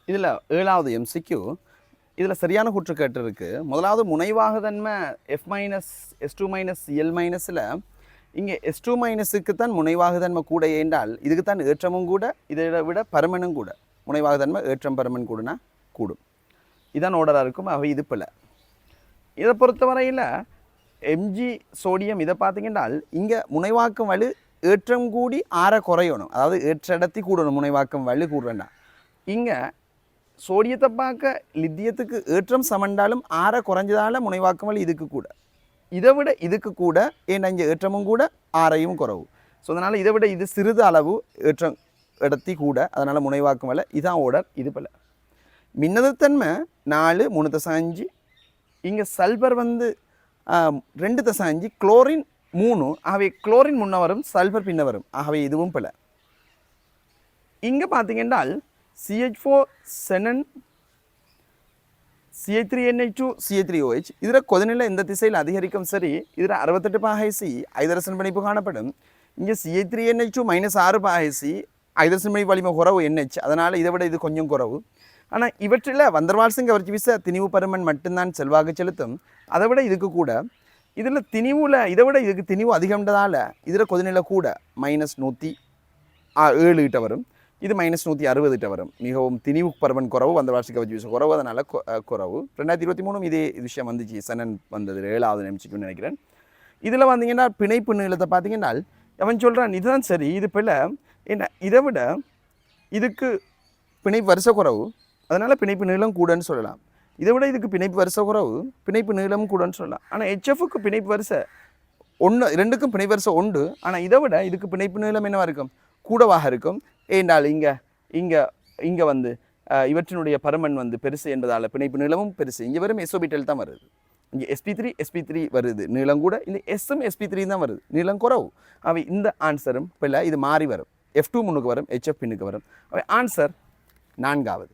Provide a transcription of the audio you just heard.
இதில் 7வது எம்சிக்யூ இதில் சரியான குற்றச்சாட்டு இருக்குது. முதலாவது முனைவாக தன்மை எஃப் மைனஸ் எஸ்2 மைனஸ் எல் மைனஸில் இங்கே எஸ்2 மைனஸுக்கு தான் முனைவாக தன்மை கூட ஏண்டால் இதுக்கு தான் ஏற்றமும் கூட, இதை விட பருமனும் கூட. முனைவாக தன்மை ஏற்றம் பருமன் கூடனா கூடும். இதான் ஓர்டராக இருக்கும். அவை இது பிள்ளை. இதை பொறுத்தவரையில் எம்ஜி சோடியம் இதை பார்த்தீங்கன்னால் இங்கே முனைவாக்கம் வலு ஏற்றம் கூடி குறையணும். அதாவது ஏற்றடத்தி கூடணும். முனைவாக்கம் வலு கூடுறேன்டா இங்கே சோடியத்தை பார்க்க லித்தியத்துக்கு ஏற்றம் சமண்டாலும் குறைஞ்சதால முனைவாக்கம் வலு இதுக்கு கூட. இதை விட இதுக்கு கூட ஏன்னா இங்கே ஏற்றமும் கூட ஆரையும் குறவு. ஸோ அதனால் இதை விட இது சிறிது அளவு ஏற்றம் இடத்தி கூட, அதனால் முனைவாக்கம் வலை இதான் ஓர்டர். இது போல் மின்னதுத்தன்மை 4 3.5. இங்கே சல்பர் வந்து 2.5, குளோரின் 3. ஆகவே குளோரின் முன்ன வரும், சல்பர் பின்ன வரும். ஆகவே இதுவும் போல். இங்கே பார்த்தீங்கன்னால் CH4 செனன் CH3NH2 CH3OH இதில் கொதிநிலை இந்த திசையில் அதிகரிக்கும். சரி, இதில் 68 பாகை ஐதரசன் பிணைப்பு காணப்படும். இங்கே CH3NH2 -6 பாகை ஐதரசன் பிணைப்பு வலிமை குறவு NH. அதனால் இதை விட இது கொஞ்சம் குறவு. ஆனால் இவற்றில் வந்தர்வால்ஸிங் கவர்ச்சி வீச திணிவு பருமன் மட்டும்தான் செல்வாக்கு செலுத்தும். அதை விட இதுக்கு கூட. இதில் திணிவில் இதை விட இதுக்கு திணிவு அதிகம்ன்றதால இதில் கொதிநிலை கூட -107 கிட்ட வரும். இது -160 வரும். மிகவும் திணிவு பருமன் குறவு, வந்தர்வால்ஸிங் கவர்ச்சி வீச குறவு. அதனால் குறவு. 2023 இதே விஷயம் வந்துச்சு. செனன் வந்தது 7வது நிமிஷம்னு நினைக்கிறேன். இதில் வந்தீங்கன்னா பிணைப்பு நீளத்தை பார்த்தீங்கன்னா அவன் சொல்கிறான் இதுதான் சரி, இது பிள்ளை என்ன, இதை விட இதுக்கு பிணைப்பு வருஷ குறவு, அதனால் பிணைப்பு நீளம் கூடன்னு சொல்லலாம். இதை விட இதுக்கு பிணைப்பு வருஷ குறவு, பிணைப்பு நீளமும் கூடன்னு சொல்லலாம். ஆனால் HFக்கு பிணைப்பு வருஷ 1, 2க்கும் பிணைப்பு வருஷம் 1. ஆனால் இதை விட இதுக்கு பிணைப்பு நீளம் என்னவாக இருக்கும், கூடவாக இருக்கும். ஏண்டால் இங்கே வந்து இவற்றினுடைய பருமன் வந்து பெருசு என்பதால் பிணைப்பு நீளமும் பெருசு. இங்கே வரும் எஸ்ஓபிட்டல் தான் வருது. இங்கே sp3 வருது நீளம் கூட. இந்த எஸ்ஸும் sp3 தான் வருது, நீளம் குறவு. அவை இந்த ஆன்சரும் பிள்ளை இது மாறி வரும். F2 முன்னுக்கு வரும், HF பின்னுக்கு வரும். அவை ஆன்சர் 4வது.